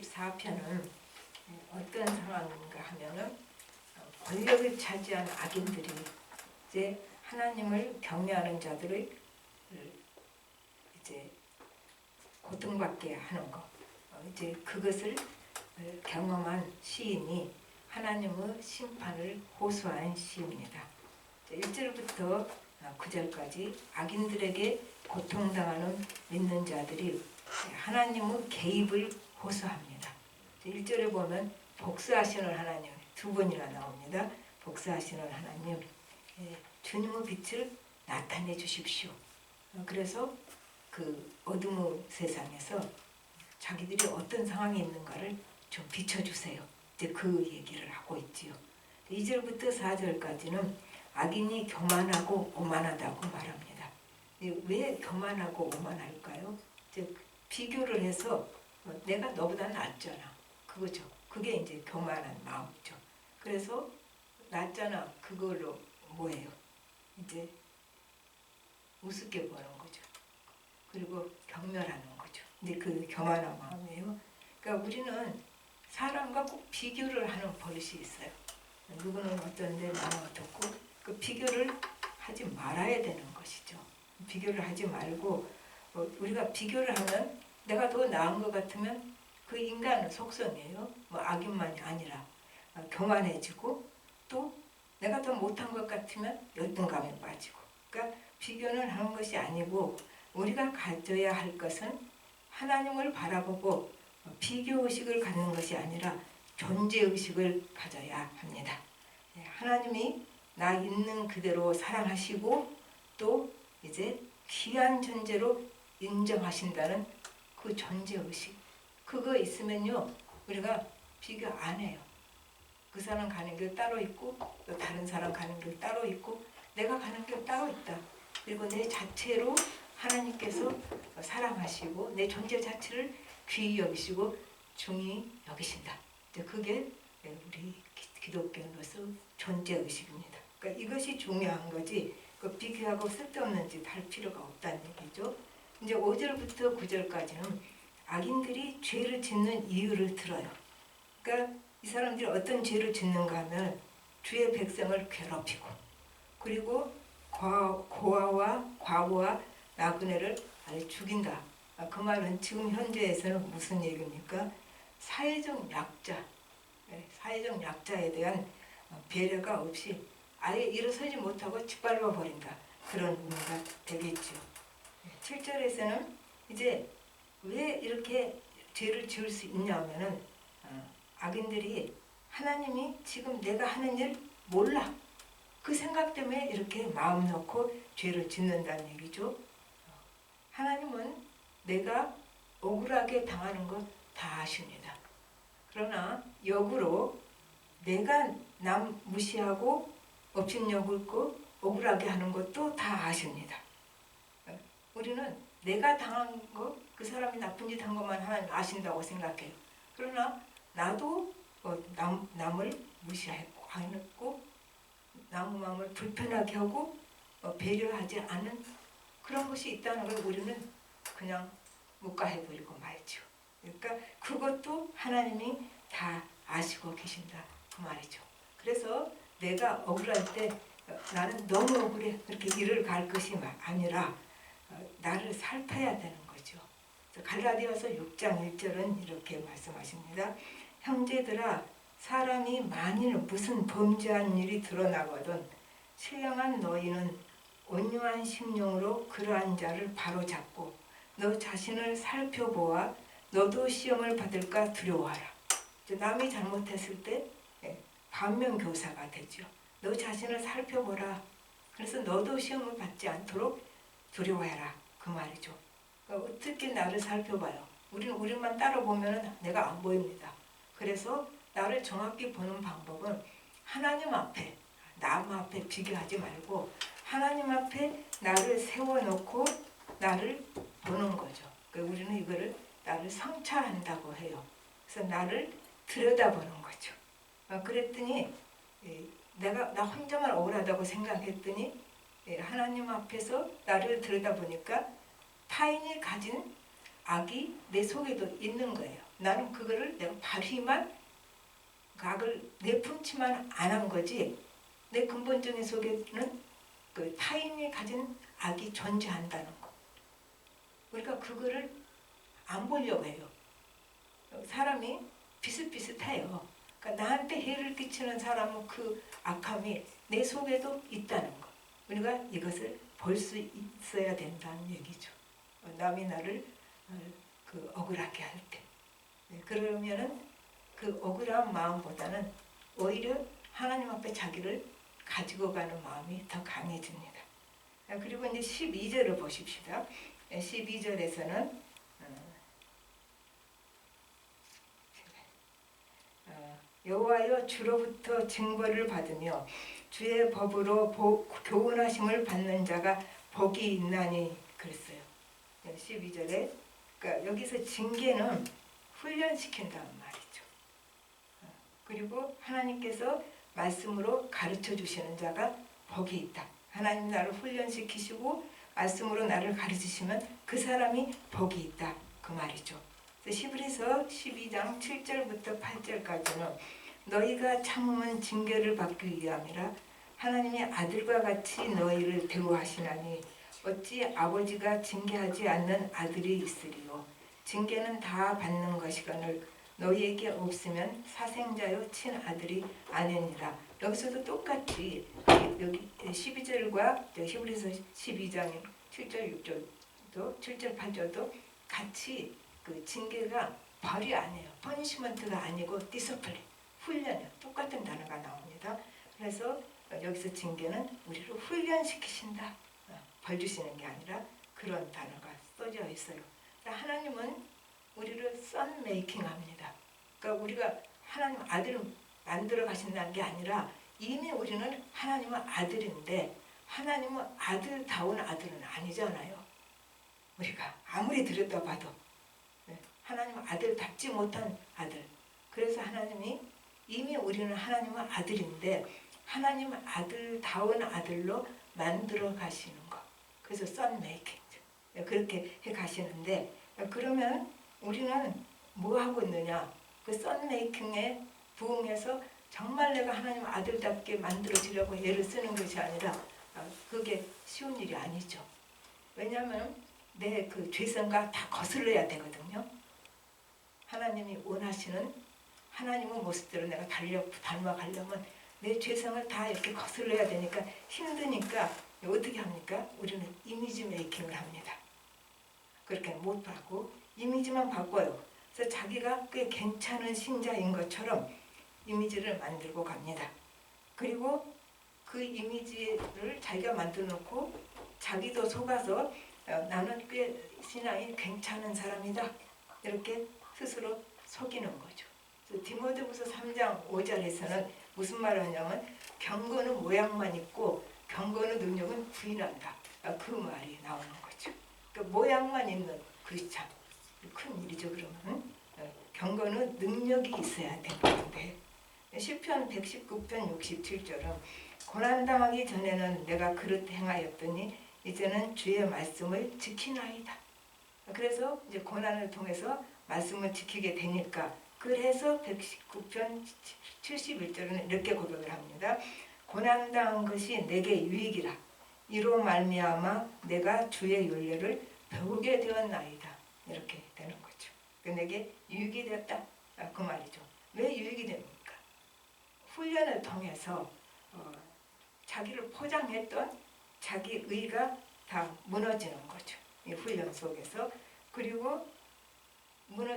34편은 어떤 상황인가 하면은 권력을 차지한 악인들이 이제 하나님을 경외하는 자들을 이제 고통받게 하는 거, 이제 그것을 경험한 시인이 하나님의 심판을 호소한 시입니다. 1절부터 9절까지 악인들에게 고통당하는 믿는 자들이 하나님의 개입을 호소합니다. 1절에 보면 복수하시는 하나님 두 번이나 나옵니다. 복수하시는 하나님, 주님의 빛을 나타내 주십시오. 그래서 그 어둠의 세상에서 자기들이 어떤 상황에 있는가를 좀 비춰주세요. 이제 그 얘기를 하고 있지요. 2절부터 4절까지는 악인이 교만하고 오만하다고 말합니다. 왜 교만하고 오만할까요? 이제 비교를 해서 내가 너보다 낫잖아. 그거죠. 그게 이제 교만한 마음이죠. 그래서 낫잖아. 그걸로 뭐예요? 이제 우습게 보는 거죠. 그리고 경멸하는 거죠. 근데 그 교만한 마음이에요. 그러니까 우리는 사람과 꼭 비교를 하는 버릇이 있어요. 누구는 어떤데 나는 어떻고, 그 비교를 하지 말아야 되는 것이죠. 비교를 하지 말고 우리가 비교를 하면 내가 더 나은 것 같으면 그 인간은 속성이에요. 뭐 악인만이 아니라 교만해지고, 또 내가 더 못한 것 같으면 열등감에 빠지고. 그러니까 비교는 하는 것이 아니고 우리가 가져야 할 것은 하나님을 바라보고 비교의식을 갖는 것이 아니라 존재의식을 가져야 합니다. 하나님이 나 있는 그대로 사랑하시고 또 이제 귀한 존재로 인정하신다는 그 존재의식, 그거 있으면요 우리가 비교 안 해요. 그 사람 가는 길 따로 있고 또 다른 사람 가는 길 따로 있고 내가 가는 길 따로 있다. 그리고 내 자체로 하나님께서 사랑하시고 내 존재 자체를 귀히 여기시고 중히 여기신다. 그게 우리 기독교인으로서 존재의식입니다. 그러니까 이것이 중요한 거지 그 비교하고 쓸데없는 짓 할 필요가 없다는 얘기죠. 이제 5절부터 9절까지는 악인들이 죄를 짓는 이유를 들어요. 그러니까 이 사람들이 어떤 죄를 짓는가 하면 주의 백성을 괴롭히고, 그리고 고아와 과부와 나그네를 죽인다. 그 말은 지금 현재에서는 무슨 얘기입니까? 사회적 약자, 사회적 약자에 대한 배려가 없이 아예 일어서지 못하고 짓밟아 버린다. 그런 의미가 되겠죠. 7절에서는 이제 왜 이렇게 죄를 지을 수 있냐면은 악인들이 하나님이 지금 내가 하는 일 몰라. 그 생각 때문에 이렇게 마음 놓고 죄를 짓는다는 얘기죠. 하나님은 내가 억울하게 당하는 것 다 아십니다. 그러나 역으로 내가 남 무시하고 업신여글고 억울하게 하는 것도 다 아십니다. 우리는 내가 당한 거, 그 사람이 나쁜 짓 한 것만 하나님 아신다고 생각해요. 그러나 나도 남을 무시하고 남 마음을 불편하게 하고 배려하지 않은 그런 것이 있다는 걸 우리는 그냥 묵과해버리고 말죠. 그러니까 그것도 하나님이 다 아시고 계신다 그 말이죠. 그래서 내가 억울할 때 나는 너무 억울해 그렇게 일을 갈 것이 아니라 나를 살펴야 되는 거죠. 갈라디아서 6장 1절은 이렇게 말씀하십니다. 형제들아, 사람이 만일 무슨 범죄한 일이 드러나거든 신령한 너희는 온유한 심령으로 그러한 자를 바로잡고 너 자신을 살펴보아 너도 시험을 받을까 두려워하라. 남이 잘못했을 때 반면교사가 되죠. 너 자신을 살펴보라. 그래서 너도 시험을 받지 않도록 두려워해라. 그 말이죠. 그러니까 어떻게 나를 살펴봐요? 우리는 우리만 따로 보면 내가 안 보입니다. 그래서 나를 정확히 보는 방법은 하나님 앞에, 남 앞에 비교하지 말고 하나님 앞에 나를 세워놓고 나를 보는 거죠. 그러니까 우리는 이거를 나를 성찰한다고 해요. 그래서 나를 들여다보는 거죠. 그랬더니 나 혼자만 억울하다고 생각했더니 하나님 앞에서 나를 들여다보니까 타인이 가진 악이 내 속에도 있는 거예요. 나는 그거를 내가 발휘만 그 악을 내품치만 안 한 거지 내 근본적인 속에는 그 타인이 가진 악이 존재한다는 거. 우리가 그거를 안 보려고 해요. 사람이 비슷비슷해요. 그러니까 나한테 해를 끼치는 사람은 그 악함이 내 속에도 있다는 거. 우리가 이것을 볼 수 있어야 된다는 얘기죠. 남이 나를 그 억울하게 할 때. 그러면은 그 억울한 마음보다는 오히려 하나님 앞에 자기를 가지고 가는 마음이 더 강해집니다. 그리고 이제 12절을 보십시다. 12절에서는 여호와여 주로부터 징벌을 받으며 주의 법으로 교훈하심을 받는 자가 복이 있나니 그랬어요. 12절에 그러니까 여기서 징계는 훈련시킨다는 말이죠. 그리고 하나님께서 말씀으로 가르쳐 주시는 자가 복이 있다. 하나님 나를 훈련시키시고 말씀으로 나를 가르치시면 그 사람이 복이 있다. 그 말이죠. 히브리서 12장 7절부터 8절까지는 너희가 참으면 징계를 받기 위함이라 하나님의 아들과 같이 너희를 대우하시나니 어찌 아버지가 징계하지 않는 아들이 있으리요. 징계는 다 받는 것이거늘 너희에게 없으면 사생자요 친아들이 아니니라. 여기서도 똑같이 여기 12절과 히브리서 12장 7절 6절도 7절 8절도 같이 그 징계가 벌이 아니에요. 퍼니시먼트가 아니고 디스플린, 훈련이요. 똑같은 단어가 나옵니다. 그래서 여기서 징계는 우리를 훈련시키신다. 벌 주시는 게 아니라 그런 단어가 써져 있어요. 하나님은 우리를 선 메이킹 합니다. 그러니까 우리가 하나님 아들을 만들어 가신다는 게 아니라 이미 우리는 하나님의 아들인데 하나님은 아들다운 아들은 아니잖아요. 우리가 아무리 들여다봐도 하나님은 아들답지 못한 아들. 그래서 하나님이 이미 우리는 하나님의 아들인데 하나님은 아들다운 아들로 만들어 가시는 거. 그래서 선 메이킹 그렇게 해 가시는데 그러면 우리는 뭐 하고 있느냐? 그 선 메이킹에 부응해서 정말 내가 하나님 아들답게 만들어지려고 애를 쓰는 것이 아니라 그게 쉬운 일이 아니죠. 왜냐하면 내 그 죄성과 다 거슬러야 되거든요. 하나님이 원하시는 하나님의 모습대로 내가 닮아가려면 내 죄성을 다 이렇게 거슬러야 되니까 힘드니까 어떻게 합니까? 우리는 이미지 메이킹을 합니다. 그렇게 못 하고 이미지만 바꿔요. 그래서 자기가 꽤 괜찮은 신자인 것처럼 이미지를 만들고 갑니다. 그리고 그 이미지를 자기가 만들어 놓고 자기도 속아서 나는 꽤 신앙이 괜찮은 사람이다. 이렇게 스스로 속이는 거죠. 디모데후서 3장 5절에서는 무슨 말을 하냐면 경건은 모양만 있고 경건의 능력은 부인한다. 그 말이 나오는 거죠. 그러니까 모양만 있는 크리스찬 큰 일이죠. 그러면 경건은 능력이 있어야 되는데 시편 119편 67절은 고난당하기 전에는 내가 그릇 행하였더니 이제는 주의 말씀을 지키나이다. 그래서 이제 고난을 통해서 말씀을 지키게 되니까 그래서 119편 71절은 이렇게 고백을 합니다. 고난당한 것이 내게 유익이라 이로 말미암아 내가 주의 윤례를 배우게 되었나이다. 이렇게 되는 거죠. 내게 유익이 됐다. 그 말이죠. 왜 유익이 됩니까? 훈련을 통해서 자기를 포장했던 자기 의가 다 무너지는 거죠. 이 훈련 속에서. 그리고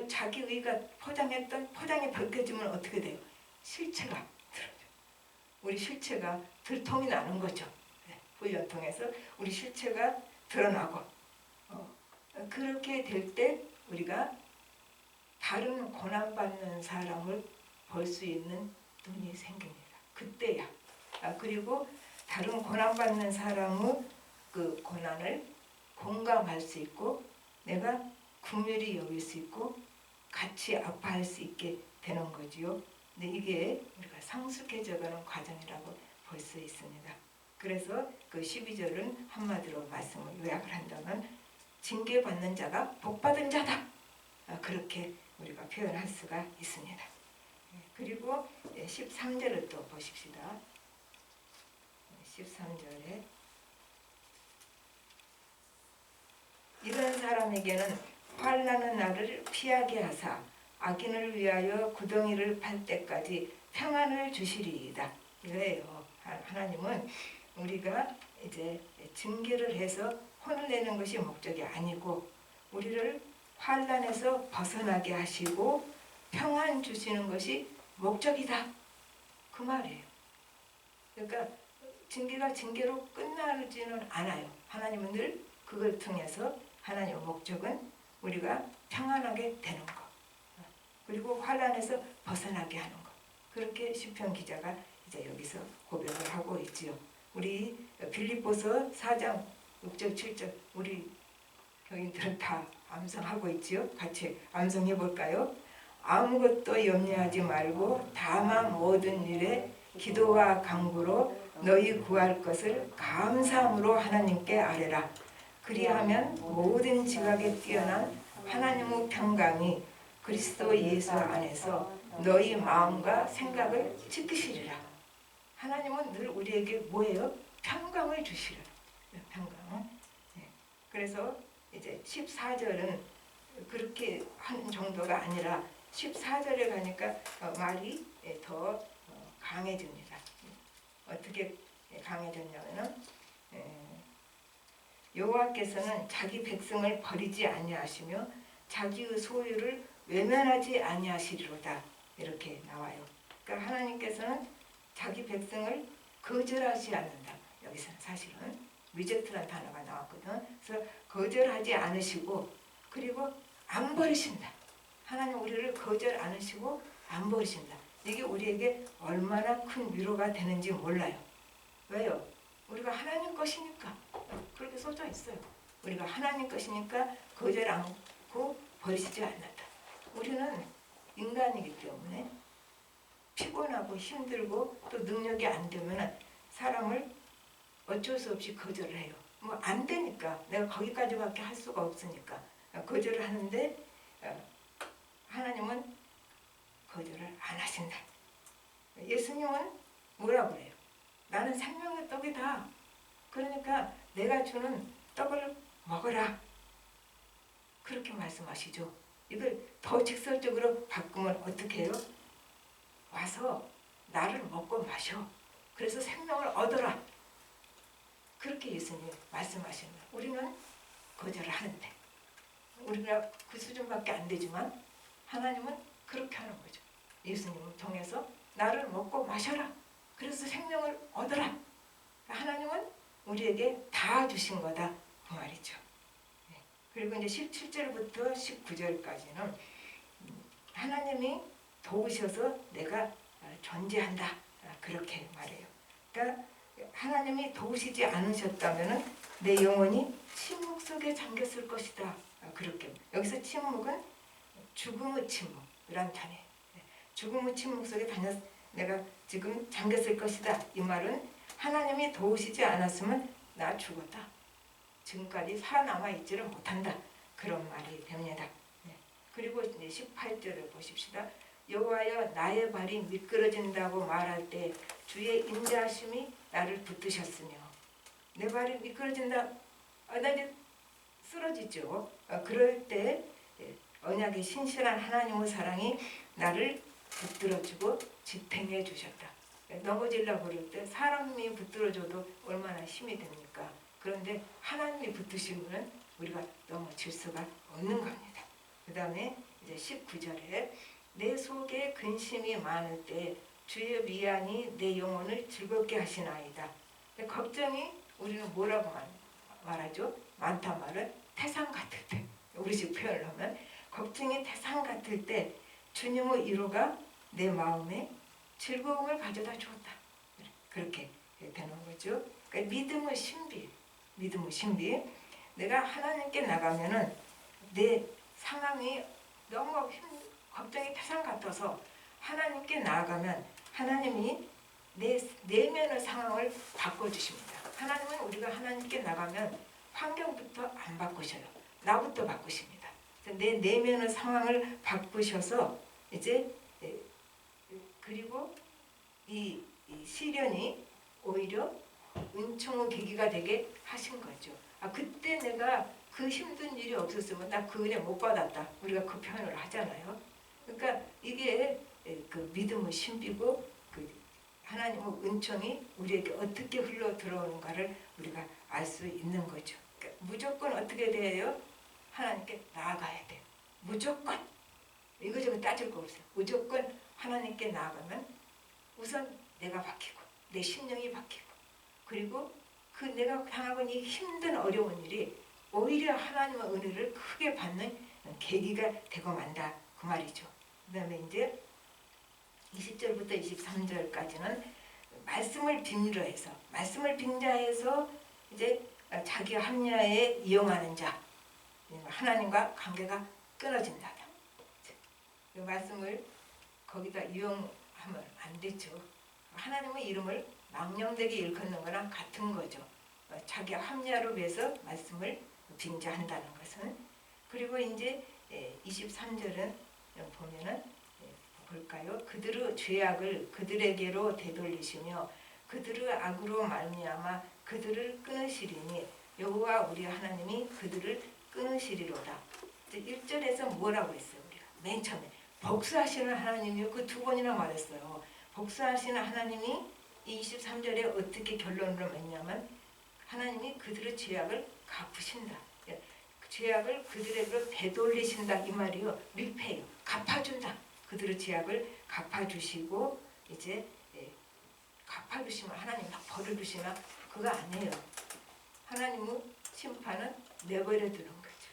자기 의가 포장했던 포장이 벗겨지면 어떻게 돼요? 실체가 드러져요. 우리 실체가 들통이 나는 거죠. 훈련 통해서 우리 실체가 드러나고 그렇게 될 때 우리가 다른 고난받는 사람을 볼 수 있는 눈이 생깁니다. 그때야. 그리고 다른 고난받는 사람의 그 고난을 공감할 수 있고 내가 긍휼히 여길 수 있고 같이 아파할 수 있게 되는 거지요. 근데 이게 우리가 성숙해져가는 과정이라고 볼 수 있습니다. 그래서 그 12절은 한마디로 말씀을 요약을 한다면 징계받는 자가 복받은 자다. 그렇게 우리가 표현할 수가 있습니다. 그리고 13절을 또 보십시다. 13절에 이런 사람에게는 환난의 날을 피하게 하사 악인을 위하여 구덩이를 팔 때까지 평안을 주시리이다. 이거예요. 하나님은 우리가 이제 징계를 해서 혼을 내는 것이 목적이 아니고 우리를 환난에서 벗어나게 하시고 평안 주시는 것이 목적이다. 그 말이에요. 그러니까 징계가 징계로 끝나지는 않아요. 하나님은 늘 그걸 통해서 하나님의 목적은 우리가 평안하게 되는 것, 그리고 환난에서 벗어나게 하는 것. 그렇게 시편 기자가 이제 여기서 고백을 하고 있지요. 우리 빌립보서 4장 6절 7절 우리 교인들은 다 암송하고 있지요. 같이 암송해 볼까요? 아무것도 염려하지 말고 다만 모든 일에 기도와 간구로 너희 구할 것을 감사함으로 하나님께 아뢰라. 그리하면 모든 지각에 뛰어난 하나님의 평강이 그리스도 예수 안에서 너희 마음과 생각을 지키시리라. 하나님은 늘 우리에게 뭐예요? 평강을 주시라. 평강. 그래서 이제 14절은 그렇게 하는 정도가 아니라 14절에 가니까 말이 더 강해집니다. 어떻게 강해졌냐면은 여호와께서는 자기 백성을 버리지 아니하시며 자기의 소유를 외면하지 아니하시리로다. 이렇게 나와요. 그러니까 하나님께서는 자기 백성을 거절하지 않는다. 여기서는 사실은 리젝트라는 단어가 나왔거든. 그래서 거절하지 않으시고 그리고 안 버리신다. 하나님 우리를 거절 않으시고 안 버리신다. 이게 우리에게 얼마나 큰 위로가 되는지 몰라요. 왜요? 우리가 하나님 것이니까. 그렇게 써져 있어요. 우리가 하나님 것이니까 거절 않고 버리시지 않는다. 우리는 인간이기 때문에 피곤하고 힘들고 또 능력이 안 되면 사람을 어쩔 수 없이 거절을 해요. 뭐 안 되니까 내가 거기까지밖에 할 수가 없으니까 거절을 하는데 하나님은 거절을 안 하신다. 예수님은 뭐라고 그래요? 나는 생명의 떡이다. 그러니까 내가 주는 떡을 먹어라. 그렇게 말씀하시죠. 이걸 더 직설적으로 바꾸면 어떻게 해요? 와서 나를 먹고 마셔. 그래서 생명을 얻어라. 그렇게 예수님 말씀하시는 거예요. 우리는 거절을 하는데 우리가 그 수준밖에 안 되지만 하나님은 그렇게 하는 거죠. 예수님을 통해서 나를 먹고 마셔라. 그래서 생명을 얻어라. 하나님은 우리에게 다 주신 거다. 그 말이죠. 그리고 이제 17절부터 19절까지는 하나님이 도우셔서 내가 존재한다. 그렇게 말해요. 그러니까 하나님이 도우시지 않으셨다면 내 영혼이 침묵 속에 잠겼을 것이다. 그렇게. 여기서 침묵은 죽음의 침묵이란 단어예요. 죽음의 침묵 속에 내가 지금 잠겼을 것이다. 이 말은 하나님이 도우시지 않았으면 나 죽었다. 지금까지 살아남아 있지를 못한다. 그런 말이 됩니다. 그리고 이제 18절을 보십시다. 여호와여 나의 발이 미끄러진다고 말할 때 주의 인자하심이 나를 붙드셨으며 내 발이 미끄러진다. 나 이제 쓰러지죠. 그럴 때 언약의 신실한 하나님의 사랑이 나를 붙들어주고 지탱해 주셨다. 넘어지려고 그럴 때 사람이 붙들어줘도 얼마나 힘이 됩니까? 그런데 하나님이 붙드시면 우리가 넘어질 수가 없는 겁니다. 그 다음에 이제 19절에 내 속에 근심이 많을 때 주의 위안이 내 영혼을 즐겁게 하시나이다. 걱정이 우리는 뭐라고 말하죠? 많단 말은 태산 같을 때, 우리식 표현을 하면 걱정이 태산 같을 때 주님의 위로가 내 마음에 즐거움을 가져다 주었다. 그렇게 되는 거죠. 그러니까 믿음의 신비. 내가 하나님께 나가면은 내 상황이 너무 걱정이 태산 같아서 하나님께 나아가면 하나님이 내 내면의 상황을 바꿔주십니다. 하나님은 우리가 하나님께 나가면 환경부터 안 바꾸셔요. 나부터 바꾸십니다. 내 내면의 상황을 바꾸셔서 이제 그리고 이 시련이 오히려 은총의 계기가 되게 하신 거죠. 그때 내가 그 힘든 일이 없었으면 나 그 은혜 못 받았다. 우리가 그 표현을 하잖아요. 그러니까 이게 그 믿음의 신비고 그 하나님의 은총이 우리에게 어떻게 흘러 들어오는가를 우리가 알 수 있는 거죠. 그러니까 무조건 어떻게 돼요? 하나님께 나아가야 돼. 무조건 이거저거 따질 거 없어요. 무조건 하나님께 나아가면 우선 내가 바뀌고 내 심령이 바뀌고 그리고 그 내가 당하고 있는 이 힘든 어려운 일이 오히려 하나님의 은혜를 크게 받는 계기가 되고 만다 그 말이죠. 그 다음에 이제 20절부터 23절까지는 말씀을 빙자해서 이제 자기 합리화에 이용하는 자 하나님과 관계가 끊어진다. 이 말씀을 거기다 이용하면 안 되죠. 하나님의 이름을 망령되게 일컫는 거랑 같은 거죠. 자기 합리화로 위해서 말씀을 빙자한다는 것은. 그리고 이제 23절은 보면은 볼까요? 그들의 죄악을 그들에게로 되돌리시며 그들의 악으로 말미암아 그들을 끊으시리니 여호와 우리 하나님이 그들을 끊으시리로다. 1절에서 뭐라고 했어요? 우리가 맨 처음에 복수하시는 하나님이요. 그 두 번이나 말했어요. 복수하시는 하나님이 이 23절에 어떻게 결론을 맺냐면 하나님이 그들의 죄악을 갚으신다. 죄악을 그들에게로 되돌리신다 이 말이요. 리페이요. 갚아준다. 그들의 죄악을 갚아주시고 이제 갚아주시면 하나님 막 벌을 주시나 그거 아니에요. 하나님의 심판은 내버려 두는 거죠.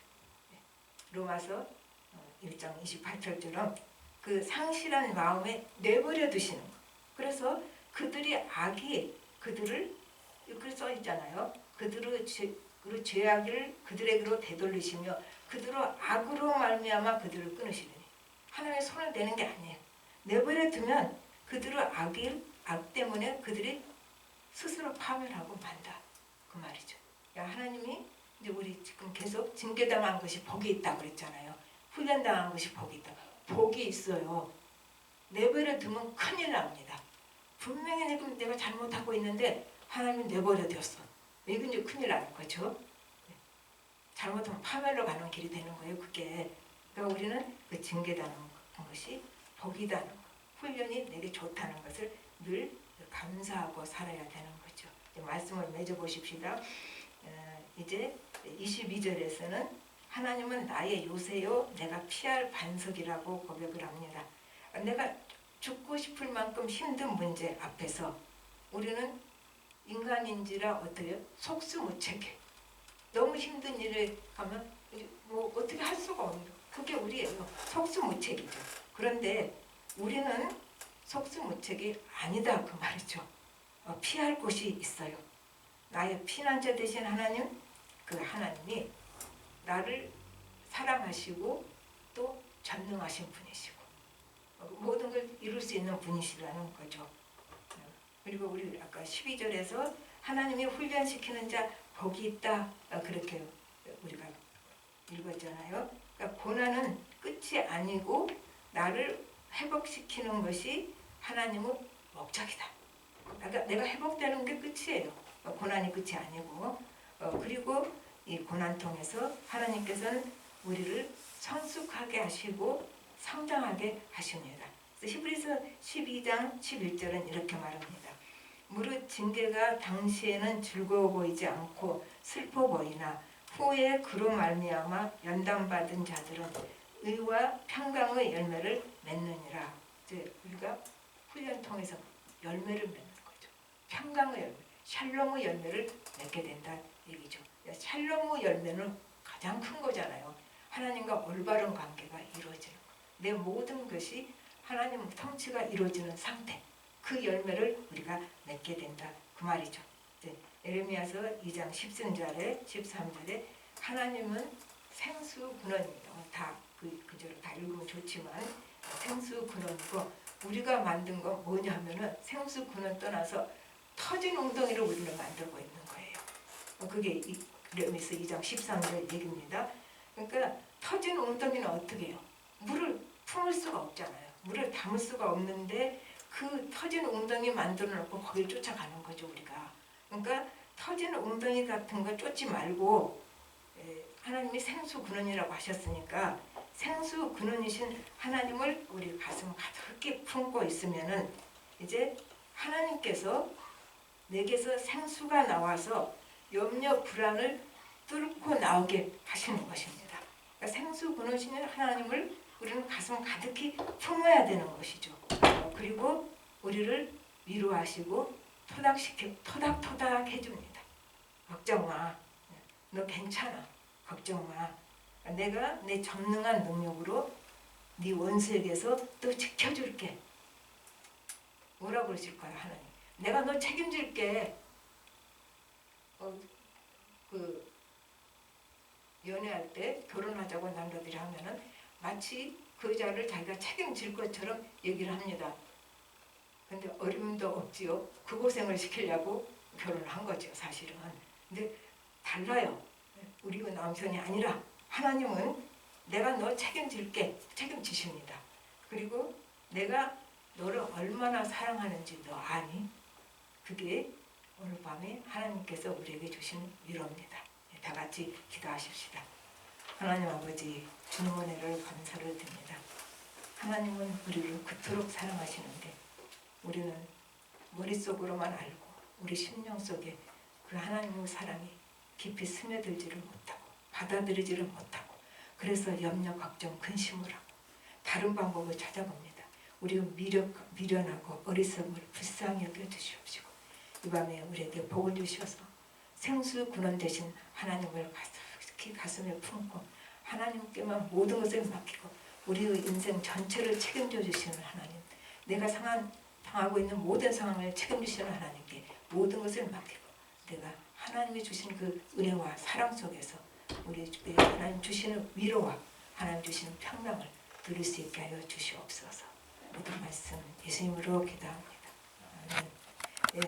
로마서 1장 28절처럼 그 상실한 마음에 내버려 두시는 거. 그래서 그들이 악이 그들을 이렇게 써 있잖아요. 그들의 죄악을 그들에게로 되돌리시며 그들의 악으로 말미암아 그들을 끊으시리니 하나님의 손을 내는 게 아니에요. 내버려 두면 그들의 악 때문에 그들이 스스로 파멸하고 만다 그 말이죠. 하나님이 이제 우리 지금 계속 징계당한 것이 복이 있다고 그랬잖아요. 훈련당한 것이 복이 있다. 복이 있어요. 내버려 두면 큰일 납니다. 분명히 지금 내가 잘못하고 있는데 하나님이 내버려 뒀어. 이건 이제 큰일 나는 거죠. 잘못하면 파멸로 가는 길이 되는 거예요. 그게. 그러니까 우리는 그 징계당한 것이 복이다는 거. 훈련이 내게 좋다는 것을 늘 감사하고 살아야 되는 거죠. 말씀을 맺어보십시다. 이제 22절에서는 하나님은 나의 요새요 내가 피할 반석이라고 고백을 합니다. 내가 죽고 싶을 만큼 힘든 문제 앞에서 우리는 인간인지라 어때요? 속수무책해. 너무 힘든 일을 하면 뭐 어떻게 할 수가 없는 그게 우리예요. 속수무책이죠. 그런데 우리는 속수무책이 아니다 그 말이죠. 피할 곳이 있어요. 나의 피난처 되신 하나님, 그 하나님이 나를 사랑하시고 또 전능하신 분이시고 모든 걸 이룰 수 있는 분이시라는 거죠. 그리고 우리 아까 12절에서 하나님이 훈련시키는 자 복이 있다 그렇게 우리가 읽었잖아요. 그러니까 고난은 끝이 아니고 나를 회복시키는 것이 하나님의 목적이다. 그러니까 내가 회복되는 게 끝이에요. 고난이 끝이 아니고 그리고 이 고난 통해서 하나님께서는 우리를 성숙하게 하시고 성장하게 하십니다. 히브리서 12장 11절은 이렇게 말합니다. 무릇 징계가 당시에는 즐거워 보이지 않고 슬퍼 보이나 후에 그로 말미암아 연단받은 자들은 의와 평강의 열매를 맺느니라. 이제 우리가 훈련 통해서 열매를 맺는 거죠. 평강의 열매, 샬롬의 열매를 맺게 된다 얘기죠. 샬롬의 열매는 가장 큰 거잖아요. 하나님과 올바른 관계가 이루어지는 거. 내 모든 것이 하나님 통치가 이루어지는 상태. 그 열매를 우리가 맺게 된다 그 말이죠. 에레미야서 2장 13절에 하나님은 생수근원이에요. 다 그저로 다 읽으면 좋지만 생수근원이고 우리가 만든 건 뭐냐면은 생수근원 떠나서 터진 웅덩이를 우리는 만들고 있는 거예요. 그게 에레미야서 2장 13절 얘기입니다. 그러니까 터진 웅덩이는 어떻게 해요? 물을 품을 수가 없잖아요. 물을 담을 수가 없는데 그 터진 웅덩이 만들어 놓고 거길 쫓아가는 거죠, 우리가. 그러니까 터진 웅덩이 같은 거 쫓지 말고 하나님이 생수 근원이라고 하셨으니까 생수 근원이신 하나님을 우리 가슴 가득히 품고 있으면은 이제 하나님께서 내게서 생수가 나와서 염려 불안을 뚫고 나오게 하시는 것입니다. 그러니까 생수 근원이신 하나님을 우리는 가슴 가득히 품어야 되는 것이죠. 그리고 우리를 위로하시고 토닥토닥 해줍니다. 걱정 마. 너 괜찮아. 걱정 마. 내가 내 전능한 능력으로 네 원수에게서 또 지켜줄게. 뭐라고 그러실 거야, 하나님? 내가 너 책임질게. 그 연애할 때 결혼하자고 남자들이 하면은 마치 그 여자를 자기가 책임질 것처럼 얘기를 합니다. 근데 어림도 없지요. 그 고생을 시키려고 결혼을 한 거죠, 사실은. 근데 달라요. 우리가 남편이 아니라 하나님은 내가 너 책임질게, 책임지십니다. 그리고 내가 너를 얼마나 사랑하는지 너 아니? 그게 오늘 밤에 하나님께서 우리에게 주신 위로입니다. 다 같이 기도하십시다. 하나님 아버지, 주님 은혜를 감사를 드립니다. 하나님은 우리를 그토록 사랑하시는데 우리는 머릿속으로만 알고 우리 심령 속에 그 하나님의 사랑이 깊이 스며들지를 못하고 받아들이지를 못하고 그래서 염려, 걱정, 근심을 하고 다른 방법을 찾아봅니다. 우리가 미련하고 어리석음을 불쌍히 여겨주시옵시고 이 밤에 우리에게 복을 주셔서 생수 근원 되신 하나님을 가슴에 품고 하나님께만 모든 것을 맡기고 우리의 인생 전체를 책임져 주시는 하나님, 내가 당하고 있는 모든 상황을 책임지시는 하나님께 모든 것을 맡기고 내가 하나님이 주신 그 은혜와 사랑 속에서 우리 하나님 주시는 위로와 하나님 주시는 평강을 누릴 수 있게 하여 주시옵소서. 모든 말씀 예수님으로 기도합니다. 아멘.